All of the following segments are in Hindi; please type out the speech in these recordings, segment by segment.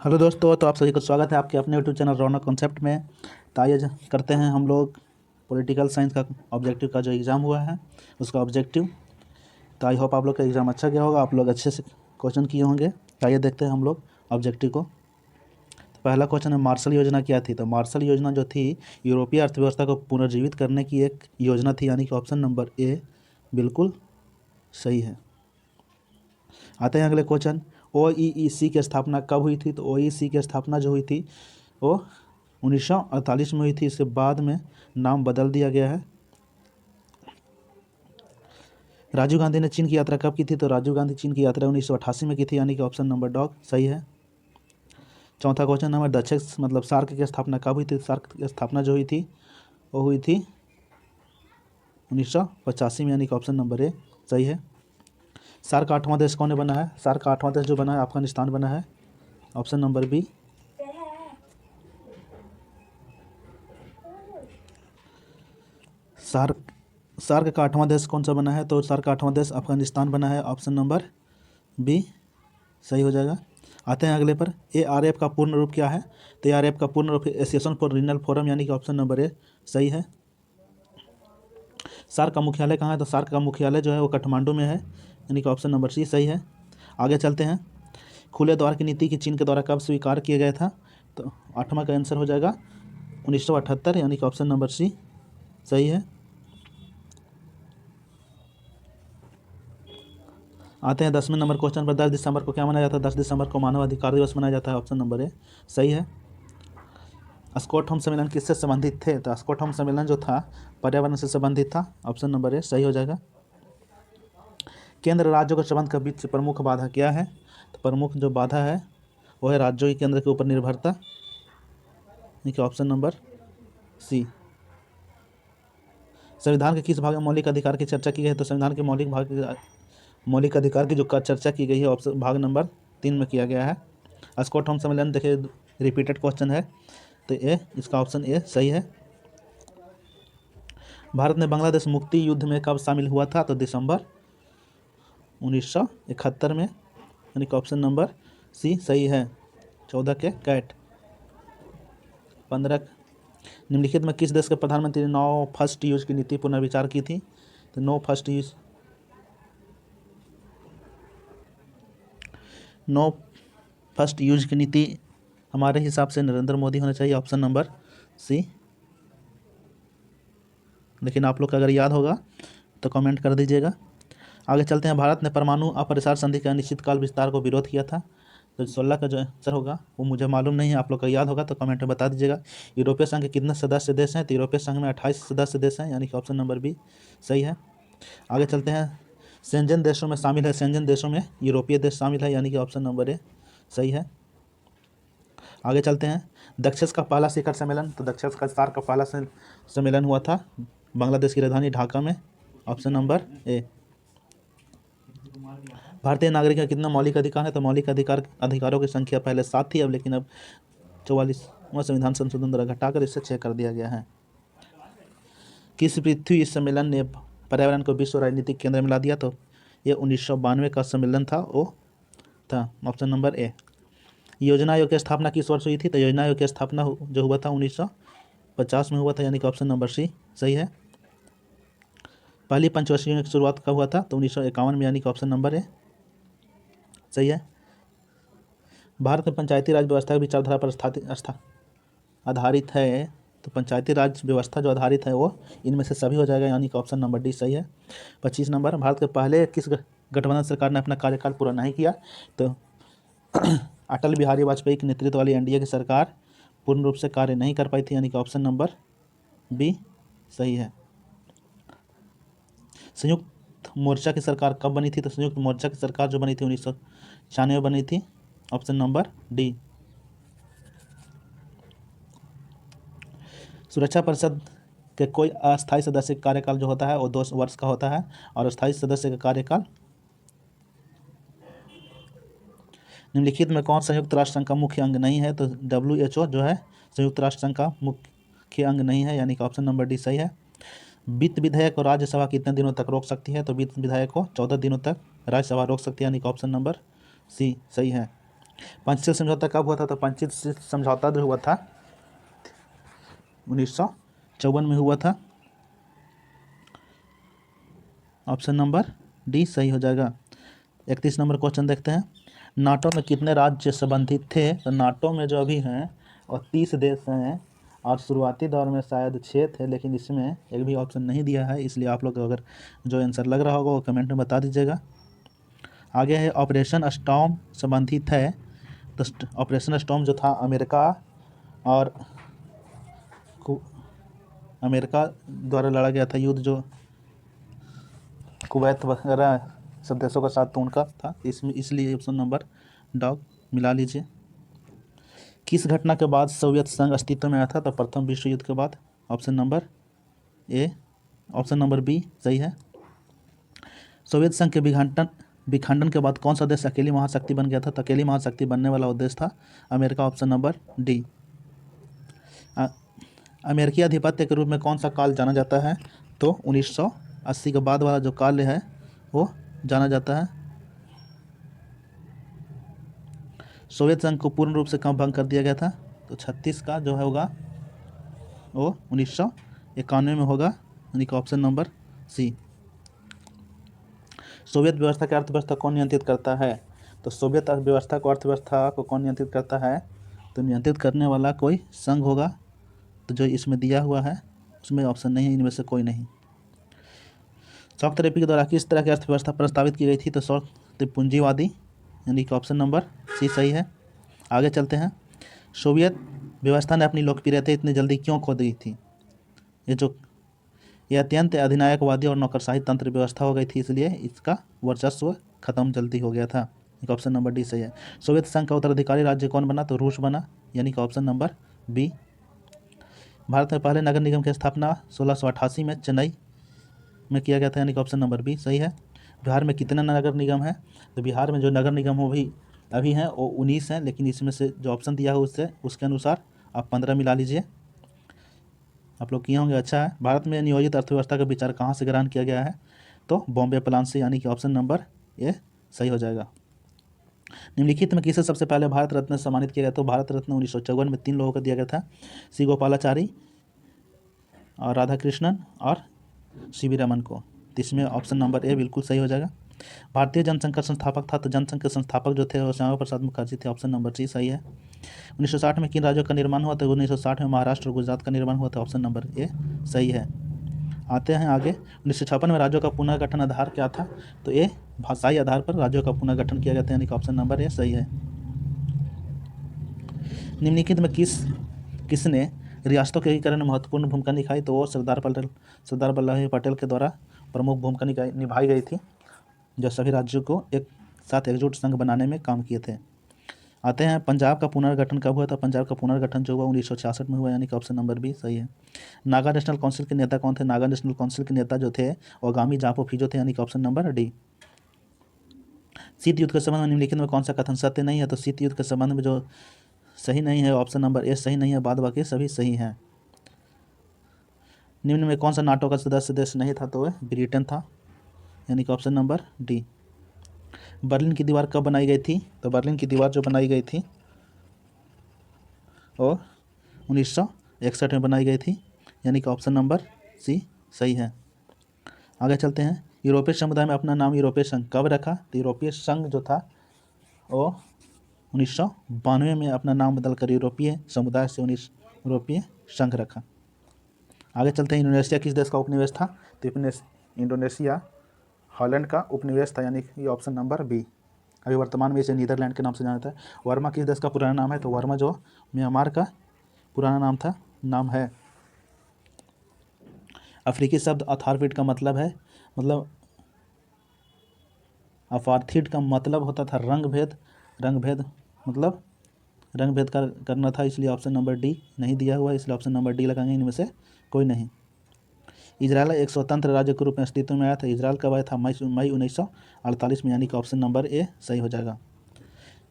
हेलो दोस्तों, तो आप सभी का स्वागत है आपके अपने यूट्यूब चैनल रौनक कॉन्सेप्ट में। तो आइए करते हैं हम लोग पॉलिटिकल साइंस का ऑब्जेक्टिव का जो एग्ज़ाम हुआ है उसका ऑब्जेक्टिव। तो आई होप आप लोग का एग्ज़ाम अच्छा गया होगा, आप लोग अच्छे से क्वेश्चन किए होंगे। तो आइए देखते हैं हम लोग ऑब्जेक्टिव को। तो पहला क्वेश्चन है, मार्शल योजना क्या थी। तो मार्शल योजना जो थी यूरोपीय अर्थव्यवस्था को पुनर्जीवित करने की एक योजना थी, यानी कि ऑप्शन नंबर ए बिल्कुल सही है। आते हैं अगले क्वेश्चन, OEEC की स्थापना कब हुई थी। तो OEEC की स्थापना जो हुई थी वो 1948 में हुई थी। इसके बाद में नाम बदल दिया गया है। राजीव गांधी ने चीन की यात्रा कब की थी। तो राजीव गांधी चीन की यात्रा 1988 में की थी, यानी कि ऑप्शन नंबर डॉग सही है। चौथा क्वेश्चन नंबर, दक्षिण मतलब सार्क की स्थापना कब हुई थी। सार्क की स्थापना जो हुई थी वो हुई थी 1985 में, यानी कि ऑप्शन नंबर ए सही है। सार्क का 8वां देश कौन बना है। सार्क का 8वां देश जो बना है अफगानिस्तान बना है, option number B. SAARC SAARC का 8वां देश कौन सा बना है। तो सार्क का 8वां देश अफगानिस्तान बना है, ऑप्शन नंबर बी सही हो जाएगा। आते हैं अगले पर, ARF का पूर्ण रूप क्या है। तो ARF का पूर्ण रूप एसोसिएशन फॉर रीजनल फोरम, यानी कि ऑप्शन नंबर ए सही है। सार्क का मुख्यालय कहाँ है। तो सार्क का मुख्यालय जो है वो काठमांडू में है, यानी कि ऑप्शन नंबर सी सही है। आगे चलते हैं, खुले द्वार की नीति की चीन के द्वारा कब स्वीकार किया गया था। तो 8वां का आंसर हो जाएगा 1978, यानी कि ऑप्शन नंबर सी सही है। आते हैं 10वें नंबर क्वेश्चन पर, 10 दिसंबर को क्या मनाया जाता है। 10 दिसंबर को मानव अधिकार दिवस मनाया जाता है, ऑप्शन नंबर ए सही है। स्टॉकहोम सम्मेलन किससे संबंधित थे। तो स्टॉकहोम सम्मेलन जो था पर्यावरण से संबंधित था, ऑप्शन नंबर ए सही हो जाएगा। केंद्र राज्यों के संबंध के बीच प्रमुख बाधा क्या है। तो प्रमुख जो बाधा है वो है राज्यों की केंद्र के ऊपर निर्भरता, यानी कि ऑप्शन नंबर सी। संविधान के किस भाग में मौलिक अधिकार की चर्चा की गई है। तो संविधान के मौलिक अधिकार की जो चर्चा की गई है ऑप्शन भाग नंबर 3 में किया गया है। स्टॉकहोम सम्मेलन देखिए रिपीटेड क्वेश्चन है, तो ए इसका ऑप्शन ए सही है। भारत ने बांग्लादेश मुक्ति युद्ध में कब शामिल हुआ था। तो दिसंबर 1971 में, यानी कि ऑप्शन नंबर सी सही है। 14 के कैट। 15 निम्नलिखित में किस देश के प्रधानमंत्री ने नो फर्स्ट यूज की नीति पुनर्विचार की थी। तो नो फर्स्ट यूज की नीति हमारे हिसाब से नरेंद्र मोदी होना चाहिए, ऑप्शन नंबर सी। लेकिन आप लोग का अगर याद होगा तो कमेंट कर दीजिएगा। आगे चलते हैं, भारत ने परमाणु अप्रसार संधि के अनिश्चितकाल विस्तार को विरोध किया था। तो 16 का जो आंसर होगा वो मुझे मालूम नहीं है, आप लोग का याद होगा तो कमेंट में बता दीजिएगा। यूरोपीय संघ के कितने सदस्य देश हैं। तो यूरोपीय संघ में 28 सदस्य देश हैं, यानी कि ऑप्शन नंबर बी सही है। आगे चलते हैं, शेंजन देशों में शामिल है। शेंजन देशों में यूरोपीय देश शामिल है, यानी कि ऑप्शन नंबर ए सही है। आगे चलते हैं, दक्षिण का पहला शिखर सम्मेलन। तो दक्षिण का सार्क का पहला सम्मेलन हुआ था बांग्लादेश की राजधानी ढाका में, ऑप्शन नंबर ए। भारतीय नागरिक का कितना मौलिक अधिकार है। तो मौलिक अधिकारों की संख्या पहले 7 थी, अब लेकिन अब 44वां संविधान संशोधन द्वारा घटाकर इसे 6 कर दिया गया है। किस पृथ्वी सम्मेलन ने पर्यावरण को विश्व राजनीतिक केंद्र में ला दिया। तो ये 1992 का सम्मेलन था, वो था ऑप्शन नंबर ए। योजना आयोग की स्थापना किस वर्ष हुई थी। तो योजना आयोग की स्थापना जो हुआ था 1950 में हुआ था, यानी कि ऑप्शन नंबर सी सही है। पहली पंचवर्षीय की शुरुआत कब हुआ था। तो 1951 में, यानी कि ऑप्शन नंबर ए सही है। भारत में पंचायती राज व्यवस्था की विचारधारा पर आधारित है। तो पंचायती राज व्यवस्था जो आधारित है वो इनमें से सभी हो जाएगा, यानी कि ऑप्शन नंबर डी सही है। 25 नंबर, भारत के पहले किस गठबंधन सरकार ने अपना कार्यकाल पूरा नहीं किया। तो अटल बिहारी वाजपेयी के नेतृत्व वाली एनडीए की सरकार पूर्ण रूप से कार्य नहीं कर पाई थी, यानी कि ऑप्शन नंबर बी सही है। संयुक्त मोर्चा की सरकार कब बनी थी। तो संयुक्त मोर्चा की सरकार जो बनी थी 1996 बनी थी, ऑप्शन नंबर डी। सुरक्षा परिषद के कोई अस्थायी सदस्य का कार्यकाल जो होता है वो 2 वर्ष का होता है, और स्थायी सदस्य का कार्यकाल, निम्नलिखित में कौन संयुक्त राष्ट्र संघ का मुख्य अंग नहीं है। तो WHO जो है संयुक्त राष्ट्र संघ का मुख्य अंग नहीं है, यानी कि ऑप्शन नंबर डी सही है। वित्त विधेयक को राज्यसभा कितने दिनों तक रोक सकती है। तो वित्त विधेयक को 14 दिनों तक राज्यसभा रोक सकती है, यानी कि ऑप्शन नंबर सी सही है। पंचशील समझौता कब हुआ था? तो पंचशील समझौता जो हुआ था 1954 में हुआ था। ऑप्शन नंबर डी सही हो जाएगा। 31 नंबर क्वेश्चन देखते हैं। नाटो में कितने राज्य संबंधित थे? तो नाटो में जो अभी हैं और 30 देश हैं और शुरुआती दौर में शायद 6 थे, लेकिन इसमें एक भी ऑप्शन नहीं दिया है, इसलिए आप लोग अगर जो आंसर लग रहा होगा वो कमेंट में बता दीजिएगा। आगे है ऑपरेशन स्टॉर्म संबंधित है। तो ऑपरेशन स्टॉर्म जो था और अमेरिका द्वारा लड़ा गया था युद्ध, जो कुवैत वगैरह सब देशों के साथ, तो उनका था, इसमें इसलिए ऑप्शन नंबर डॉग मिला लीजिए। किस घटना के बाद सोवियत संघ अस्तित्व में आया था? तो प्रथम विश्व युद्ध के बाद। Option number A, option number B सही है। सोवियत संघ के विखंडन के बाद कौन सा देश अकेली महाशक्ति बन गया था? तो अकेली महाशक्ति बनने वाला वो देश था अमेरिका। Option number D. अमेरिकी आधिपत्य के रूप में कौन सा काल जाना जाता है? तो 1980 के बाद वाला जो काल है वो जाना जाता है। सोवियत संघ को पूर्ण रूप से कब भंग कर दिया गया था? तो 36 का जो है होगा वो 1991 में होगा, यानी कि ऑप्शन नंबर सी। सोवियत व्यवस्था की अर्थव्यवस्था कौन नियंत्रित करता है? तो सोवियत अर्थव्यवस्था को कौन नियंत्रित करता है? तो नियंत्रित करने वाला कोई संघ होगा, तो जो इसमें दिया हुआ है उसमें ऑप्शन नहीं है, इनमें से कोई नहीं। शॉक थेरेपी के द्वारा किस तरह की अर्थव्यवस्था प्रस्तावित की गई थी? तो शॉक पूंजीवादी, यानी कि ऑप्शन नंबर सी सही है। आगे चलते हैं। सोवियत व्यवस्था ने अपनी लोकप्रियता इतनी जल्दी क्यों खो दी थी? ये अत्यंत अधिनायकवादी और नौकरशाही तंत्र व्यवस्था हो गई थी, इसलिए इसका वर्चस्व खत्म जल्दी हो गया था। ऑप्शन नंबर डी सही है। सोवियत संघ का उत्तराधिकारी राज्य कौन बना? तो रूस बना, यानी कि ऑप्शन नंबर बी। भारत में पहले नगर निगम की स्थापना 1688 में चेन्नई में किया गया था, यानी कि ऑप्शन नंबर बी सही है। बिहार में कितने नगर निगम हैं? तो बिहार में जो नगर निगम हो भी अभी हैं वो 19 हैं, लेकिन इसमें से जो ऑप्शन दिया है उसके अनुसार आप 15 मिला लीजिए। आप लोग किए होंगे, अच्छा है। भारत में नियोजित अर्थव्यवस्था का विचार कहाँ से ग्रहण किया गया है? तो बॉम्बे प्लान से, यानी कि ऑप्शन नंबर ए सही हो जाएगा। निम्नलिखित में किसे सबसे पहले भारत रत्न सम्मानित किया गया? तो भारत रत्न 1954 में 3 लोगों को दिया गया था, सी गोपालाचारी और राधाकृष्णन और सीवी रमन को। तो इसमें ऑप्शन नंबर ए बिल्कुल सही हो जाएगा। भारतीय जनसंघ का संस्थापक था? तो जनसंघ के संस्थापक जो थे वो श्यामा प्रसाद मुखर्जी थे। ऑप्शन नंबर सी सही है। 1960 में किन राज्यों का निर्माण हुआ? तो 1960 में महाराष्ट्र और गुजरात का निर्माण हुआ था। ऑप्शन नंबर ए सही है। आते हैं आगे। 1956 में राज्यों का पुनर्गठन आधार क्या था? तो ए भाषाई आधार पर राज्यों का पुनर्गठन किया गया था, यानी कि ऑप्शन नंबर ए सही है। निम्नलिखित में किसने रियासतों के एकीकरण में महत्वपूर्ण भूमिका निभाई? तो वो सरदार वल्लभ भाई पटेल के द्वारा प्रमुख भूमिका निभाई गई थी, जो सभी राज्यों को एक साथ एकजुट संघ बनाने में काम किए थे। आते हैं पंजाब का पुनर्गठन कब हुआ था? पंजाब का पुनर्गठन जो हुआ 1966 में हुआ, यानी कि ऑप्शन नंबर बी सही है। नागा नेशनल काउंसिल के नेता कौन थे? नागा नेशनल काउंसिल के नेता जो थे ओगामी जापो फिजो थे, यानी कि ऑप्शन नंबर डी। शीत युद्ध के संबंध में निम्नलिखित में कौन सा कथन सत्य नहीं है? तो शीत युद्ध के संबंध में जो सही नहीं है ऑप्शन नंबर ए सही नहीं है, बाद बाकी सभी सही हैं। निम्न में कौन सा नाटो का सदस्य देश नहीं था? तो वह ब्रिटेन था, यानी कि ऑप्शन नंबर डी। बर्लिन की दीवार कब बनाई गई थी? तो बर्लिन की दीवार जो बनाई गई थी वो 1961 में बनाई गई थी, यानी कि ऑप्शन नंबर सी सही है। आगे चलते हैं। यूरोपीय समुदाय में अपना नाम यूरोपीय संघ कब रखा? तो यूरोपीय संघ जो था वो 1992 में अपना नाम बदलकर यूरोपीय समुदाय से यूरोपीय संघ रखा। आगे चलते हैं। इंडोनेशिया किस देश का उपनिवेश था? तो इंडोनेशिया हॉलैंड का उपनिवेश था, यानी कि ऑप्शन नंबर बी। अभी वर्तमान में इसे नीदरलैंड के नाम से जाना जाता है। वर्मा किस देश का पुराना नाम है? तो वर्मा जो म्यांमार का पुराना नाम है। अफ्रीकी शब्द अथार्विड का मतलब है, अपार्थिड का मतलब होता था रंग भेद मतलब रंग भेद करना था, इसलिए ऑप्शन नंबर डी नहीं दिया हुआ, इसलिए ऑप्शन नंबर डी लगाएंगे, इनमें से कोई नहीं। इजराइल एक स्वतंत्र राज्य के रूप में अस्तित्व में आया था। इजराइल कब आया था? मई 1948 में, यानी कि ऑप्शन नंबर ए सही हो जाएगा।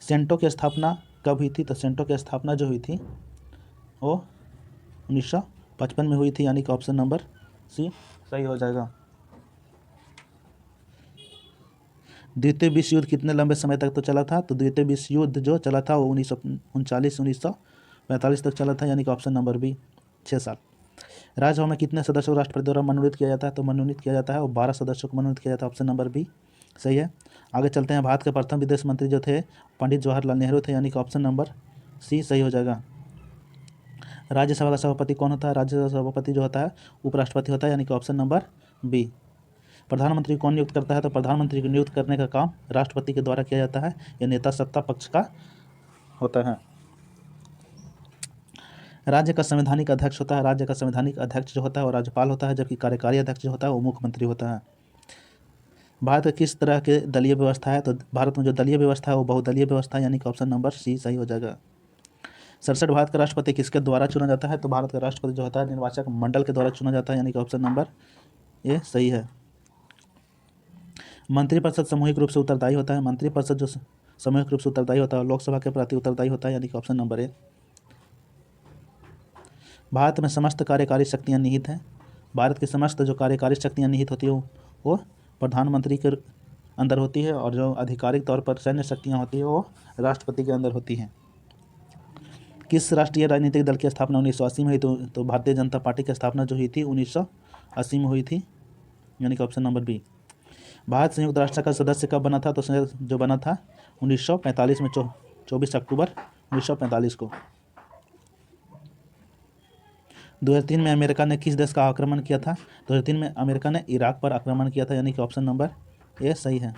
सेंटो की स्थापना कब हुई थी? तो सेंटो की स्थापना जो हुई थी वो 1955 में हुई थी, यानी कि ऑप्शन नंबर सी सही हो जाएगा। द्वितीय विश्व युद्ध कितने लंबे समय तक तो चला था? तो द्वितीय विश्व युद्ध जो चला था वो 1939-1945 तक चला था, यानी कि ऑप्शन नंबर बी 6 साल। राज्यसभा में कितने सदस्यों को राष्ट्रपति द्वारा मनोनीत किया जाता है? तो मनोनीत किया जाता है और 12 सदस्यों को मनोनीत किया जाता है, ऑप्शन नंबर बी सही है। आगे चलते हैं। भारत के प्रथम विदेश मंत्री जो थे पंडित जवाहरलाल नेहरू थे, यानी कि ऑप्शन नंबर सी सही हो जाएगा। राज्यसभा का सभापति कौन होता है? राज्यसभा सभापति जो होता है उपराष्ट्रपति होता है, यानी कि ऑप्शन नंबर बी। प्रधानमंत्री कौन नियुक्त करता है? तो प्रधानमंत्री को नियुक्त करने का काम राष्ट्रपति के द्वारा किया जाता है। यह नेता सत्ता पक्ष का होता है। राज्य का संवैधानिक अध्यक्ष होता है। राज्य का संवैधानिक अध्यक्ष जो होता है वो राज्यपाल होता है, जबकि कार्यकारी अध्यक्ष जो होता है वो मुख्यमंत्री होता है। भारत में किस तरह के दलीय व्यवस्था है? तो भारत में जो दलीय व्यवस्था है वो बहुदलीय व्यवस्था है, यानी कि ऑप्शन नंबर सी सही हो जाएगा। 67 भारत का राष्ट्रपति किसके द्वारा चुना जाता है? तो भारत का राष्ट्रपति जो होता है निर्वाचक मंडल के द्वारा चुना जाता है, यानी कि ऑप्शन नंबर ए सही है। मंत्रिपरिषद सामूहिक रूप से उत्तरदायी होता है। मंत्रिपरिषद जो सामूहिक रूप से उत्तरदायी होता है लोकसभा के प्रति उत्तरदायी होता है, यानी कि ऑप्शन नंबर ए। भारत में समस्त कार्यकारी शक्तियाँ निहित हैं। भारत की समस्त जो कार्यकारी शक्तियाँ निहित होती है वो प्रधानमंत्री के अंदर होती है, और जो आधिकारिक तौर पर सैन्य शक्तियाँ होती है वो राष्ट्रपति के अंदर होती हैं। किस राष्ट्रीय राजनीतिक दल की स्थापना 1980 में हुई? तो भारतीय जनता पार्टी की स्थापना जो हुई थी 1980 में हुई थी, यानी कि ऑप्शन नंबर बी। भारत संयुक्त राष्ट्र का सदस्य कब बना था? तो जो बना था 1945 में 24 अक्टूबर 1945 को। 2003 में अमेरिका ने किस देश का आक्रमण किया था? 2003 में अमेरिका ने इराक पर आक्रमण किया था, यानी कि ऑप्शन नंबर ए सही है।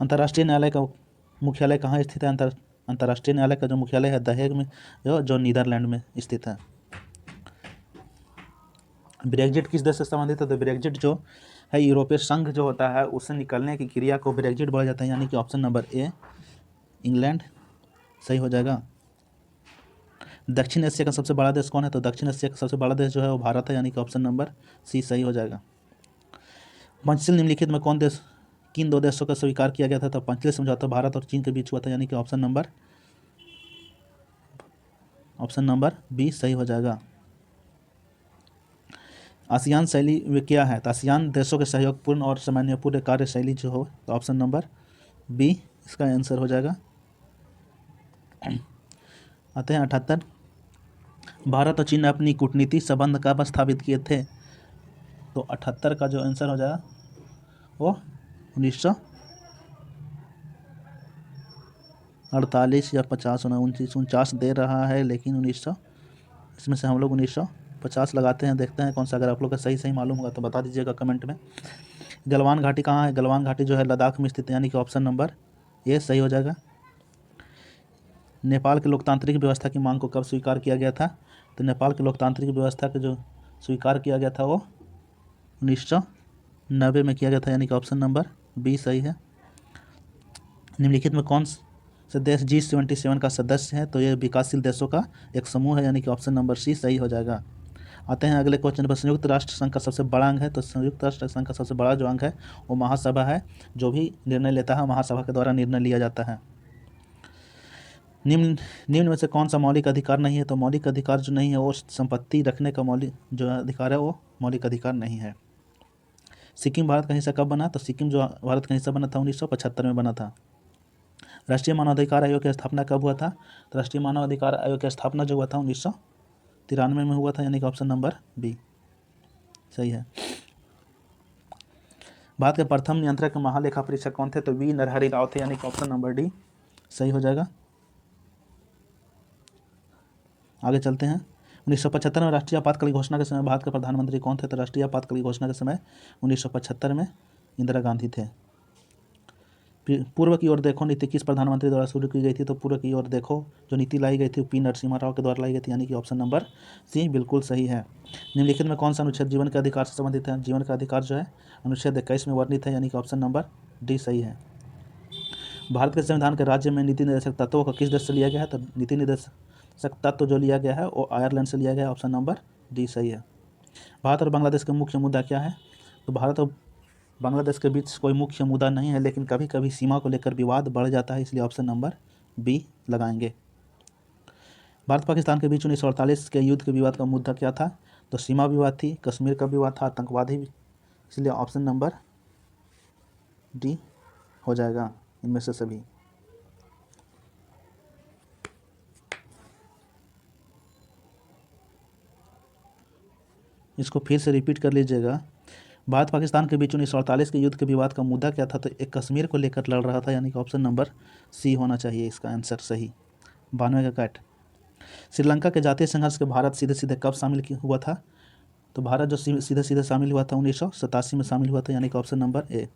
अंतर्राष्ट्रीय न्यायालय का मुख्यालय कहाँ स्थित है? अंतर्राष्ट्रीय न्यायालय का जो मुख्यालय है द हेग में, जो नीदरलैंड में स्थित है। ब्रेग्जिट किस देश से संबंधित है? तो ब्रेग्जिट जो है यूरोपीय संघ जो होता है उससे निकलने की क्रिया को ब्रेग्जिट बोला जाता है, यानी कि ऑप्शन नंबर ए इंग्लैंड सही हो जाएगा। दक्षिण एशिया का सबसे बड़ा देश कौन है? तो दक्षिण एशिया का सबसे बड़ा देश जो है वो भारत है, यानी कि ऑप्शन नंबर सी सही हो जाएगा। पंचशील निम्नलिखित में किन दो देशों का स्वीकार किया गया था? तो पंचशील समझौता भारत और चीन के बीच हुआ था, यानी कि ऑप्शन नंबर बी सही हो जाएगा। आसियान शैली वे क्या है? तो आसियान देशों के सहयोगपूर्ण और सामंजस्यपूर्ण कार्य शैली जो हो, तो ऑप्शन नंबर बी इसका आंसर हो जाएगा। आते हैं 78। भारत और चीन ने अपनी कूटनीतिक संबंध कब स्थापित किए थे? तो 78 का जो आंसर हो जाएगा वो 1948 या 50 होना, 49 दे रहा है, लेकिन 1900 इसमें से हम लोग 1950 लगाते हैं। देखते हैं कौन सा, अगर आप लोग का सही मालूम होगा तो बता दीजिएगा कमेंट में। गलवान घाटी कहाँ है? गलवान घाटी जो है लद्दाख में स्थित है, यानी कि ऑप्शन नंबर ए सही हो जाएगा। नेपाल की लोकतांत्रिक व्यवस्था की मांग को कब स्वीकार किया गया था? तो नेपाल की लोकतांत्रिक व्यवस्था को जो स्वीकार किया गया था वो 1990 में किया गया था, यानी कि ऑप्शन नंबर बी सही है। निम्नलिखित में कौन से देश G77 का सदस्य है? तो ये विकासशील देशों का एक समूह है, यानी कि ऑप्शन नंबर सी सही हो जाएगा। आते हैं अगले क्वेश्चन पर। संयुक्त राष्ट्र संघ का सबसे बड़ा अंग है? तो संयुक्त राष्ट्र संघ का सबसे बड़ा जो अंग है वो महासभा है। जो भी निर्णय लेता है महासभा के द्वारा निर्णय लिया जाता है। निम्न में से कौन सा मौलिक अधिकार नहीं है? तो मौलिक अधिकार जो नहीं है वो संपत्ति रखने का मौलिक जो अधिकार है वो मौलिक अधिकार नहीं है। सिक्किम भारत का हिस्सा कब बना? तो सिक्किम जो भारत का हिस्सा बना था 1975 में बना था। राष्ट्रीय मानवाधिकार आयोग की स्थापना कब हुआ था? तो राष्ट्रीय मानवाधिकार आयोग की स्थापना जो हुआ था 1993 में हुआ था, यानी कि ऑप्शन नंबर बी सही है। भारत के प्रथम नियंत्रक महालेखा परीक्षक कौन थे? तो वी नरहरि राव थे, यानी कि ऑप्शन नंबर डी सही हो जाएगा। आगे चलते हैं। 1975 में राष्ट्रीय आपातकाल की घोषणा के समय भारत के प्रधानमंत्री कौन थे? तो राष्ट्रीय आपातकाल की घोषणा के समय 1975 में इंदिरा गांधी थे। पूर्व की ओर देखो नीति किस प्रधानमंत्री द्वारा शुरू की गई थी? तो पूर्व की ओर देखो जो नीति लाई गई थी पी नरसिम्हा राव के द्वारा लाई गई थी, यानी कि ऑप्शन नंबर सी बिल्कुल सही है। निम्नलिखित में कौन सा अनुच्छेद जीवन के अधिकार से संबंधित है? जीवन का अधिकार जो है अनुच्छेद 21 में वर्णित है, यानी कि ऑप्शन नंबर डी सही है। भारत के संविधान के राज्य में नीति निर्देशक तत्वों को किस देश से लिया गया है? तो नीति निर्देशक तत्व जो लिया गया है वो आयरलैंड से लिया गया है, ऑप्शन नंबर डी सही है। भारत और बांग्लादेश का मुख्य मुद्दा क्या है? तो भारत और बांग्लादेश के बीच कोई मुख्य मुद्दा नहीं है, लेकिन कभी कभी सीमा को लेकर विवाद बढ़ जाता है, इसलिए ऑप्शन नंबर बी लगाएंगे। भारत पाकिस्तान के बीच 1948 के युद्ध के विवाद का मुद्दा क्या था? तो सीमा विवाद थी, कश्मीर का विवाद था, आतंकवादी, इसलिए ऑप्शन नंबर डी हो जाएगा इनमें से सभी। इसको फिर से रिपीट कर लीजिएगा। भारत पाकिस्तान के बीच 1948 के युद्ध के विवाद का मुद्दा क्या था? तो एक कश्मीर को लेकर लड़ रहा था, यानी कि ऑप्शन नंबर सी होना चाहिए इसका आंसर सही। 92 का कट। श्रीलंका के जातीय संघर्ष के भारत सीधे सीधे कब शामिल हुआ था? तो भारत जो सीधे सीधे शामिल हुआ था 1987 में शामिल हुआ था, यानी कि ऑप्शन नंबर ए।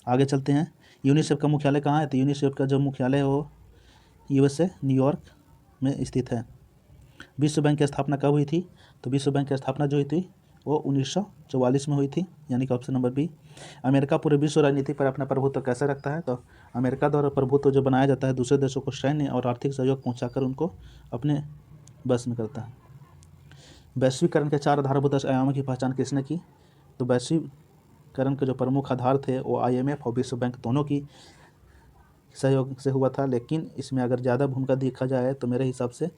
आगे चलते हैं। यूनिसेफ का मुख्यालय कहाँ है? तो यूनिसेफ का जो मुख्यालय है वो USA न्यूयॉर्क में स्थित है। विश्व बैंक की स्थापना कब हुई थी? तो विश्व बैंक की स्थापना जो हुई थी वो 1944 में हुई थी, यानी कि ऑप्शन नंबर बी। अमेरिका पूरे विश्व राजनीति पर अपना प्रभुत्व कैसे रखता है? तो अमेरिका द्वारा प्रभुत्व जो बनाया जाता है दूसरे देशों को सैन्य और आर्थिक सहयोग पहुंचाकर उनको अपने बस में करता है। वैश्वीकरण के 4 आधारभूत आयामों की पहचान किसने की? तो वैश्वीकरण के जो प्रमुख आधार थे वो IMF और विश्व बैंक दोनों की सहयोग से हुआ था, लेकिन इसमें अगर ज़्यादा भूमिका देखा जाए तो मेरे हिसाब से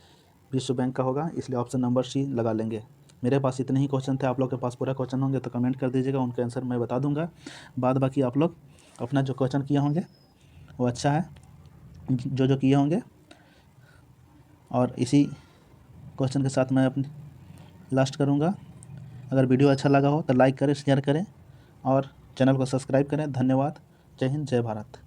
विश्व बैंक का होगा, इसलिए ऑप्शन नंबर सी लगा लेंगे। मेरे पास इतने ही क्वेश्चन थे, आप लोग के पास पूरा क्वेश्चन होंगे तो कमेंट कर दीजिएगा, उनके आंसर मैं बता दूंगा। बाद बाकी आप लोग अपना जो क्वेश्चन किए होंगे वो अच्छा है, जो किए होंगे। और इसी क्वेश्चन के साथ मैं अपनी लास्ट करूँगा। अगर वीडियो अच्छा लगा हो तो लाइक करें, शेयर करें और चैनल को सब्सक्राइब करें। धन्यवाद। जय हिंद, जय भारत।